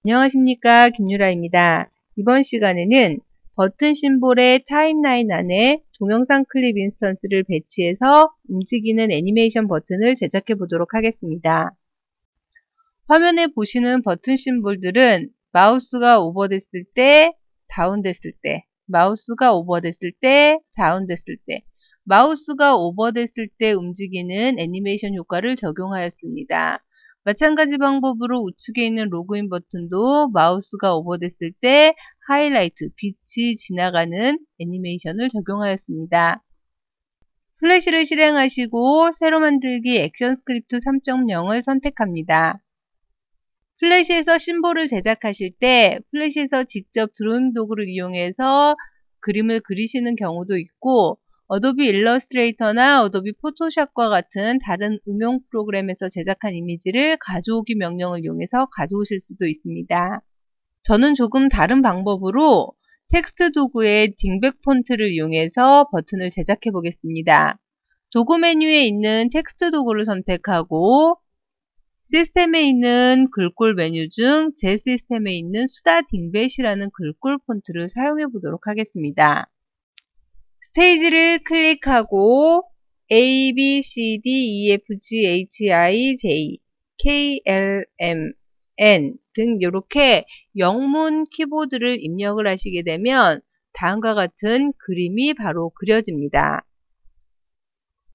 안녕하십니까, 김유라입니다. 이번 시간에는 버튼 심볼의 타임라인 안에 동영상 클립 인스턴스를 배치해서 움직이는 애니메이션 버튼을 제작해 보도록 하겠습니다. 화면에 보시는 버튼 심볼들은 마우스가 오버됐을 때, 다운됐을 때, 마우스가 오버됐을 때, 다운됐을 때, 마우스가 오버됐을 때 움직이는 애니메이션 효과를 적용하였습니다. 마찬가지 방법으로 우측에 있는 로그인 버튼도 마우스가 오버됐을 때 하이라이트, 빛이 지나가는 애니메이션을 적용하였습니다. 플래시를 실행하시고 새로 만들기 액션 스크립트 3.0을 선택합니다. 플래시에서 심볼을 제작하실 때 플래시에서 직접 드로잉 도구를 이용해서 그림을 그리시는 경우도 있고 어도비 일러스트레이터나 어도비 포토샵과 같은 다른 응용 프로그램에서 제작한 이미지를 가져오기 명령을 이용해서 가져오실 수도 있습니다. 저는 조금 다른 방법으로 텍스트 도구의 딩백 폰트를 이용해서 버튼을 제작해 보겠습니다. 도구 메뉴에 있는 텍스트 도구를 선택하고 시스템에 있는 글꼴 메뉴 중 제 시스템에 있는 수다 딩벳이라는 글꼴 폰트를 사용해 보도록 하겠습니다. 스테이지를 클릭하고 A, B, C, D, E, F, G, H, I, J, K, L, M, N 등 이렇게 영문 키보드를 입력을 하시게 되면 다음과 같은 그림이 바로 그려집니다.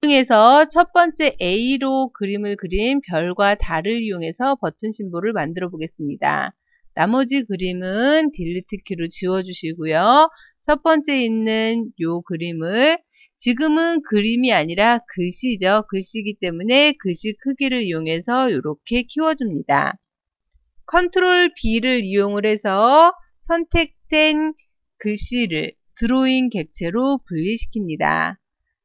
그 중에서 첫 번째 A로 그림을 그린 별과 달을 이용해서 버튼 심볼을 만들어 보겠습니다. 나머지 그림은 딜리트 키로 지워주시고요. 첫 번째 있는 요 그림을 지금은 그림이 아니라 글씨죠. 글씨이기 때문에 글씨 크기를 이용해서 이렇게 키워줍니다. 컨트롤 B를 이용을 해서 선택된 글씨를 드로잉 객체로 분리시킵니다.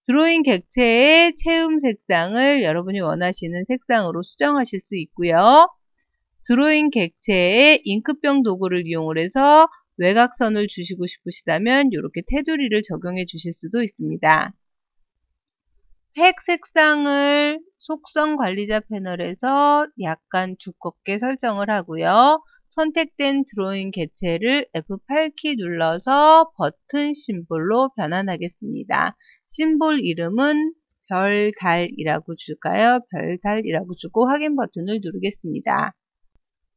드로잉 객체의 채움 색상을 여러분이 원하시는 색상으로 수정하실 수 있고요. 드로잉 객체의 잉크병 도구를 이용을 해서 외곽선을 주시고 싶으시다면 이렇게 테두리를 적용해 주실 수도 있습니다. 획 색상을 속성 관리자 패널에서 약간 두껍게 설정을 하고요. 선택된 드로잉 객체를 F8키 눌러서 버튼 심볼로 변환하겠습니다. 심볼 이름은 별, 달이라고 줄까요? 별, 달이라고 주고 확인 버튼을 누르겠습니다.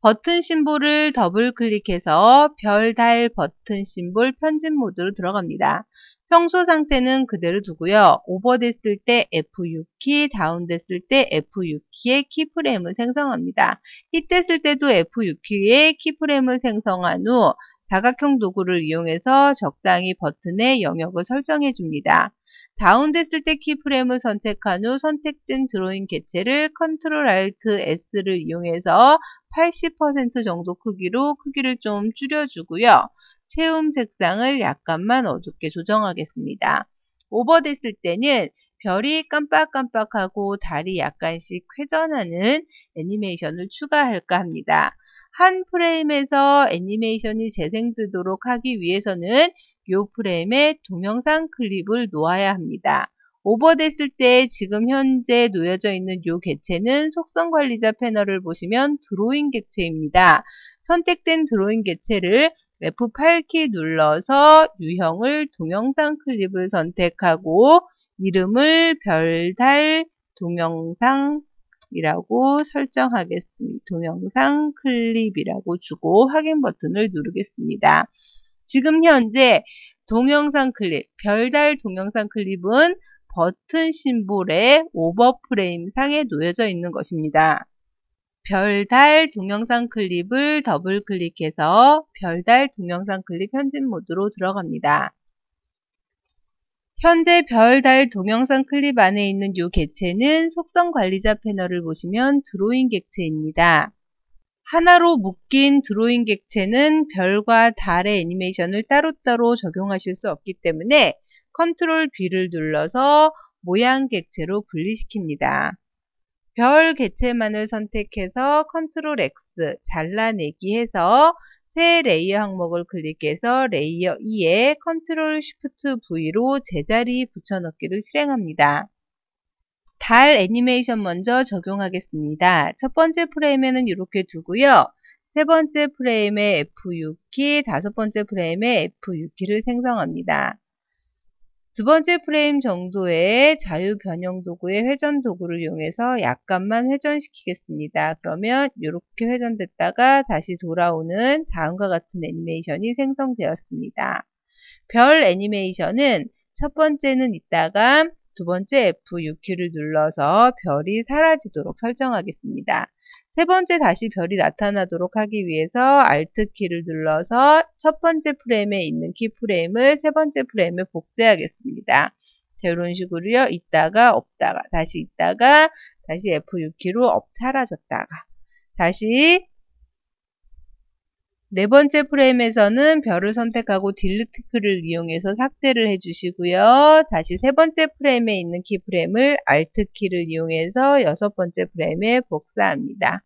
버튼 심볼을 더블 클릭해서 별, 달 버튼 심볼 편집 모드로 들어갑니다. 평소 상태는 그대로 두고요. 오버됐을 때 F6키, 다운됐을 때 F6키의 키프레임을 생성합니다. 힛됐을 때도 F6키의 키프레임을 생성한 후 다각형 도구를 이용해서 적당히 버튼의 영역을 설정해 줍니다. 다운됐을 때 키프레임을 선택한 후 선택된 드로잉 객체를 Ctrl Alt S를 이용해서 80% 정도 크기를 좀 줄여주고요. 채움 색상을 약간만 어둡게 조정하겠습니다. 오버됐을 때는 별이 깜빡깜빡하고 달이 약간씩 회전하는 애니메이션을 추가할까 합니다. 한 프레임에서 애니메이션이 재생되도록 하기 위해서는 이 프레임에 동영상 클립을 놓아야 합니다. 오버됐을 때 지금 현재 놓여져 있는 이 객체는 속성 관리자 패널을 보시면 드로잉 객체입니다. 선택된 드로잉 객체를 F8키 눌러서 유형을 동영상 클립을 선택하고 이름을 별, 달, 동영상이라고 설정하겠습니다. 동영상 클립이라고 주고 확인 버튼을 누르겠습니다. 지금 현재 동영상 클립, 별, 달 동영상 클립은 버튼 심볼의 오버프레임 상에 놓여져 있는 것입니다. 별, 달 동영상 클립을 더블 클릭해서 별, 달 동영상 클립 편집 모드로 들어갑니다. 현재 별, 달 동영상 클립 안에 있는 이 객체는 속성 관리자 패널을 보시면 드로잉 객체입니다. 하나로 묶인 드로잉 객체는 별과 달의 애니메이션을 따로따로 적용하실 수 없기 때문에 Ctrl B를 눌러서 모양 객체로 분리시킵니다. 별 객체만을 선택해서 Ctrl X 잘라내기 해서 새 레이어 항목을 클릭해서 레이어 2에 Ctrl Shift V로 제자리 붙여넣기를 실행합니다. 달 애니메이션 먼저 적용하겠습니다. 첫 번째 프레임에는 이렇게 두고요. 세 번째 프레임의 F6키, 다섯 번째 프레임의 F6키를 생성합니다. 두 번째 프레임 정도의 자유 변형 도구의 회전 도구를 이용해서 약간만 회전시키겠습니다. 그러면 이렇게 회전됐다가 다시 돌아오는 다음과 같은 애니메이션이 생성되었습니다. 별 애니메이션은 첫 번째는 있다가 두 번째 F6키를 눌러서 별이 사라지도록 설정하겠습니다. 세 번째 다시 별이 나타나도록 하기 위해서 Alt키를 눌러서 첫 번째 프레임에 있는 키프레임을 세 번째 프레임에 복제하겠습니다. 자, 이런 식으로요. 있다가 없다가 다시 있다가 다시 F6키로 사라졌다가 다시 네 번째 프레임에서는 별을 선택하고 딜리트 키를 이용해서 삭제를 해주시고요. 다시 세 번째 프레임에 있는 키프레임을 Alt 키를 이용해서 여섯 번째 프레임에 복사합니다.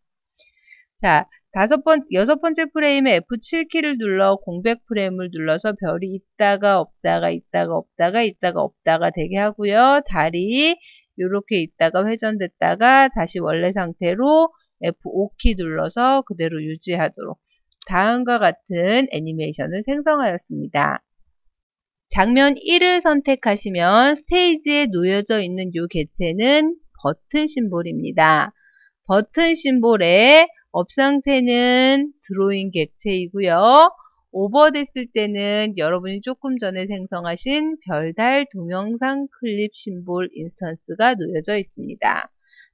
자, 여섯 번째 프레임에 F7 키를 눌러 공백 프레임을 눌러서 별이 있다가 없다가 있다가 없다가 있다가 없다가 되게 하고요. 달이 이렇게 있다가 회전됐다가 다시 원래 상태로 F5 키 눌러서 그대로 유지하도록 다음과 같은 애니메이션을 생성하였습니다. 장면 1을 선택하시면 스테이지에 놓여져 있는 이 객체는 버튼 심볼입니다. 버튼 심볼의 업 상태는 드로잉 객체이고요. 오버됐을 때는 여러분이 조금 전에 생성하신 별달 동영상 클립 심볼 인스턴스가 놓여져 있습니다.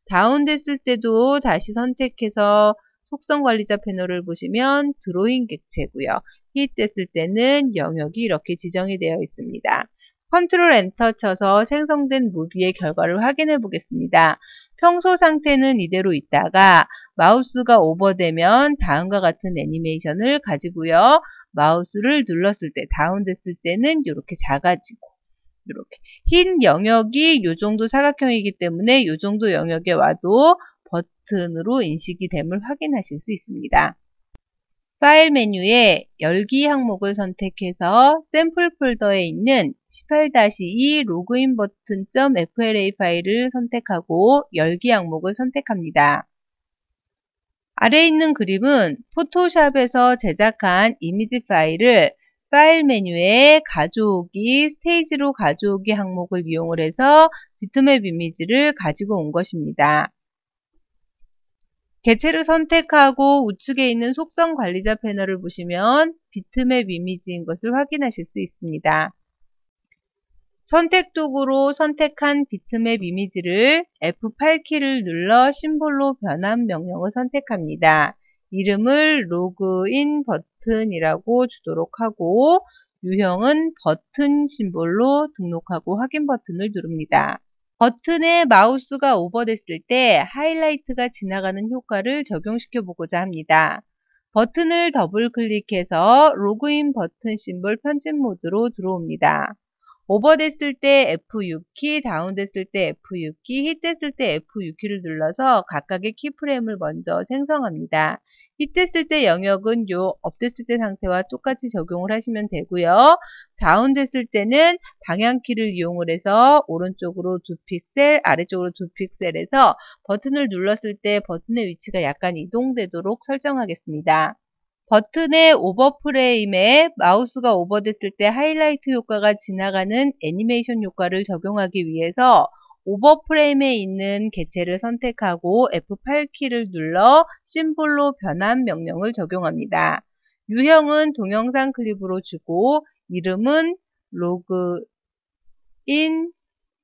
다운됐을 때도 다시 선택해서 속성 관리자 패널을 보시면 드로잉 객체고요. 히트됐을 때는 영역이 이렇게 지정이 되어 있습니다. 컨트롤 엔터 쳐서 생성된 무비의 결과를 확인해 보겠습니다. 평소 상태는 이대로 있다가 마우스가 오버되면 다음과 같은 애니메이션을 가지고요. 마우스를 눌렀을 때 다운됐을 때는 이렇게 작아지고 이렇게 흰 영역이 이 정도 사각형이기 때문에 이 정도 영역에 와도 버튼으로 인식이 됨을 확인하실 수 있습니다. 파일 메뉴에 열기 항목을 선택해서 샘플 폴더에 있는 18-2 로그인 버튼 .fla 파일을 선택하고 열기 항목을 선택합니다. 아래에 있는 그림은 포토샵에서 제작한 이미지 파일을 파일 메뉴에 가져오기, 스테이지로 가져오기 항목을 이용을 해서 비트맵 이미지를 가지고 온 것입니다. 객체를 선택하고 우측에 있는 속성 관리자 패널을 보시면 비트맵 이미지인 것을 확인하실 수 있습니다. 선택 도구로 선택한 비트맵 이미지를 F8키를 눌러 심볼로 변환 명령을 선택합니다. 이름을 로그인 버튼이라고 주도록 하고 유형은 버튼 심볼로 등록하고 확인 버튼을 누릅니다. 버튼에 마우스가 오버됐을 때 하이라이트가 지나가는 효과를 적용시켜 보고자 합니다. 버튼을 더블 클릭해서 로그인 버튼 심볼 편집 모드로 들어옵니다. 오버됐을 때 F6키, 다운됐을 때 F6키, 히트됐을 때 F6키를 눌러서 각각의 키프레임을 먼저 생성합니다. 히트됐을 때 영역은 요 업됐을 때 상태와 똑같이 적용을 하시면 되고요. 다운됐을 때는 방향키를 이용을 해서 오른쪽으로 2픽셀, 아래쪽으로 2픽셀에서 버튼을 눌렀을 때 버튼의 위치가 약간 이동되도록 설정하겠습니다. 버튼의 오버프레임에 마우스가 오버됐을 때 하이라이트 효과가 지나가는 애니메이션 효과를 적용하기 위해서 오버프레임에 있는 객체를 선택하고 F8키를 눌러 심볼로 변환 명령을 적용합니다. 유형은 동영상 클립으로 주고 이름은 로그인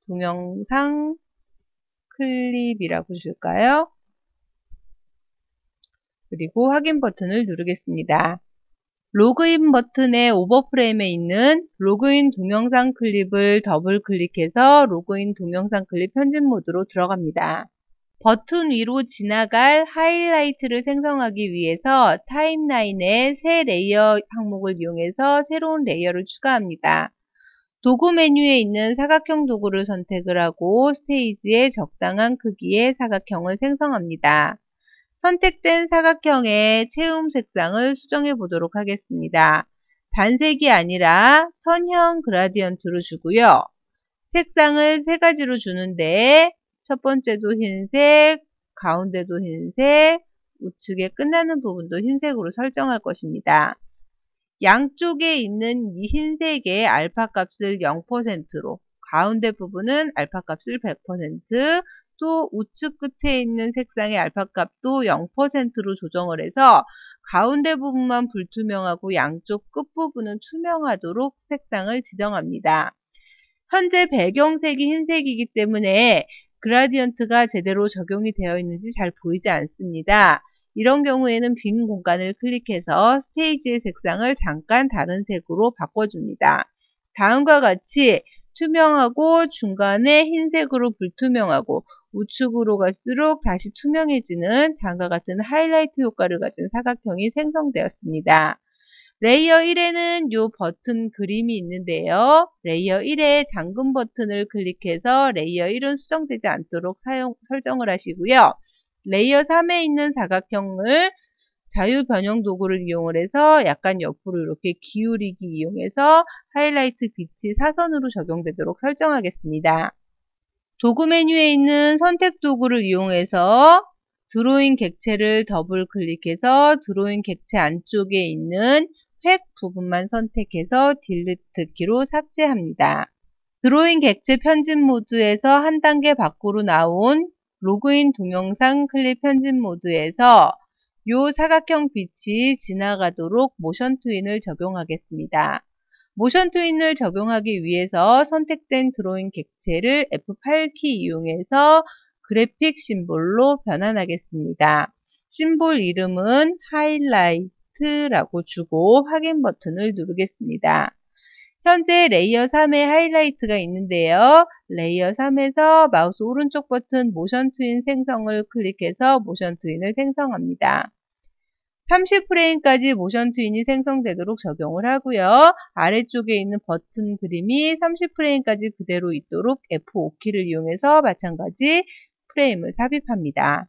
동영상 클립이라고 줄까요? 그리고 확인 버튼을 누르겠습니다. 로그인 버튼의 오버프레임에 있는 로그인 동영상 클립을 더블 클릭해서 로그인 동영상 클립 편집 모드로 들어갑니다. 버튼 위로 지나갈 하이라이트를 생성하기 위해서 타임라인에 새 레이어 항목을 이용해서 새로운 레이어를 추가합니다. 도구 메뉴에 있는 사각형 도구를 선택을 하고 스테이지에 적당한 크기의 사각형을 생성합니다. 선택된 사각형의 채움 색상을 수정해 보도록 하겠습니다. 단색이 아니라 선형 그라디언트로 주고요. 색상을 세 가지로 주는데 첫 번째도 흰색, 가운데도 흰색, 우측에 끝나는 부분도 흰색으로 설정할 것입니다. 양쪽에 있는 이 흰색의 알파 값을 0%로, 가운데 부분은 알파 값을 100%, 또 우측 끝에 있는 색상의 알파 값도 0%로 조정을 해서 가운데 부분만 불투명하고 양쪽 끝부분은 투명하도록 색상을 지정합니다. 현재 배경색이 흰색이기 때문에 그라디언트가 제대로 적용이 되어 있는지 잘 보이지 않습니다. 이런 경우에는 빈 공간을 클릭해서 스테이지의 색상을 잠깐 다른 색으로 바꿔줍니다. 다음과 같이 투명하고 중간에 흰색으로 불투명하고 우측으로 갈수록 다시 투명해지는 다음과 같은 하이라이트 효과를 가진 사각형이 생성되었습니다. 레이어 1에는 이 버튼 그림이 있는데요. 레이어 1에 잠금 버튼을 클릭해서 레이어 1은 수정되지 않도록 설정을 하시고요. 레이어 3에 있는 사각형을 자유 변형 도구를 이용을 해서 약간 옆으로 이렇게 기울이기 이용해서 하이라이트 빛이 사선으로 적용되도록 설정하겠습니다. 도구 메뉴에 있는 선택 도구를 이용해서 드로잉 객체를 더블 클릭해서 드로잉 객체 안쪽에 있는 획 부분만 선택해서 딜리트 키로 삭제합니다. 드로잉 객체 편집 모드에서 한 단계 밖으로 나온 로그인 동영상 클립 편집 모드에서 이 사각형 빛이 지나가도록 모션 트윈을 적용하겠습니다. 모션 트윈을 적용하기 위해서 선택된 드로잉 객체를 F8키 이용해서 그래픽 심볼로 변환하겠습니다. 심볼 이름은 하이라이트라고 주고 확인 버튼을 누르겠습니다. 현재 레이어 3에 하이라이트가 있는데요. 레이어 3에서 마우스 오른쪽 버튼 모션 트윈 생성을 클릭해서 모션 트윈을 생성합니다. 30프레임까지 모션 트윈이 생성되도록 적용을 하고요. 아래쪽에 있는 버튼 그림이 30프레임까지 그대로 있도록 F5키를 이용해서 마찬가지 프레임을 삽입합니다.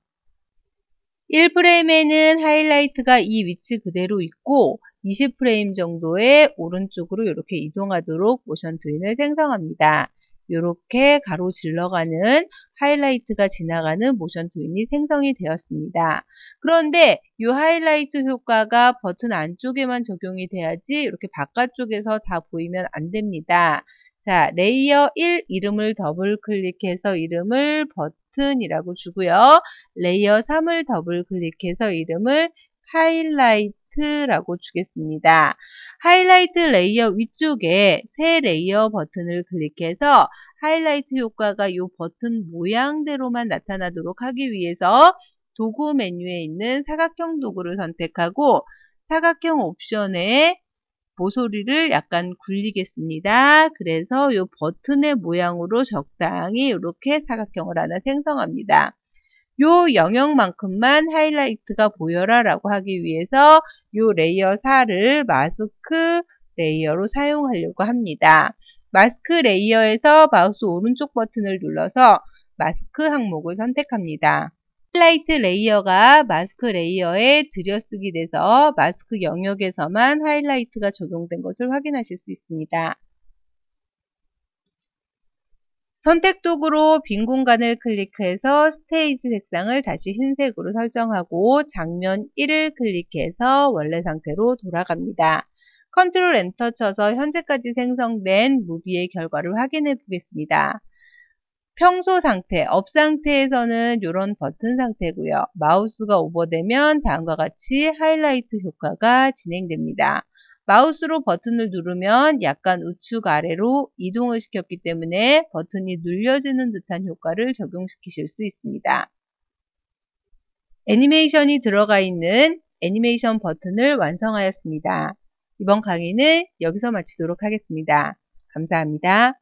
1프레임에는 하이라이트가 이 위치 그대로 있고 20프레임 정도의 오른쪽으로 이렇게 이동하도록 모션 트윈을 생성합니다. 이렇게 가로질러가는 하이라이트가 지나가는 모션 트윈이 생성이 되었습니다. 그런데 이 하이라이트 효과가 버튼 안쪽에만 적용이 돼야지 이렇게 바깥쪽에서 다 보이면 안 됩니다. 자, 레이어 1 이름을 더블 클릭해서 이름을 버튼이라고 주고요. 레이어 3을 더블 클릭해서 이름을 하이라이트라고 주겠습니다. 하이라이트 레이어 위쪽에 새 레이어 버튼을 클릭해서 하이라이트 효과가 이 버튼 모양대로만 나타나도록 하기 위해서 도구 메뉴에 있는 사각형 도구를 선택하고 사각형 옵션에 모서리를 약간 굴리겠습니다. 그래서 이 버튼의 모양으로 적당히 이렇게 사각형을 하나 생성합니다. 요 영역만큼만 하이라이트가 보여라 라고 하기 위해서 요 레이어 4를 마스크 레이어로 사용하려고 합니다. 마스크 레이어에서 마우스 오른쪽 버튼을 눌러서 마스크 항목을 선택합니다. 하이라이트 레이어가 마스크 레이어에 들여쓰기 돼서 마스크 영역에서만 하이라이트가 적용된 것을 확인하실 수 있습니다. 선택 도구로 빈 공간을 클릭해서 스테이지 색상을 다시 흰색으로 설정하고 장면 1을 클릭해서 원래 상태로 돌아갑니다. 컨트롤 엔터 쳐서 현재까지 생성된 무비의 결과를 확인해 보겠습니다. 평소 상태, 업 상태에서는 이런 버튼 상태고요. 마우스가 오버되면 다음과 같이 하이라이트 효과가 진행됩니다. 마우스로 버튼을 누르면 약간 우측 아래로 이동을 시켰기 때문에 버튼이 눌려지는 듯한 효과를 적용시키실 수 있습니다. 애니메이션이 들어가 있는 애니메이션 버튼을 완성하였습니다. 이번 강의는 여기서 마치도록 하겠습니다. 감사합니다.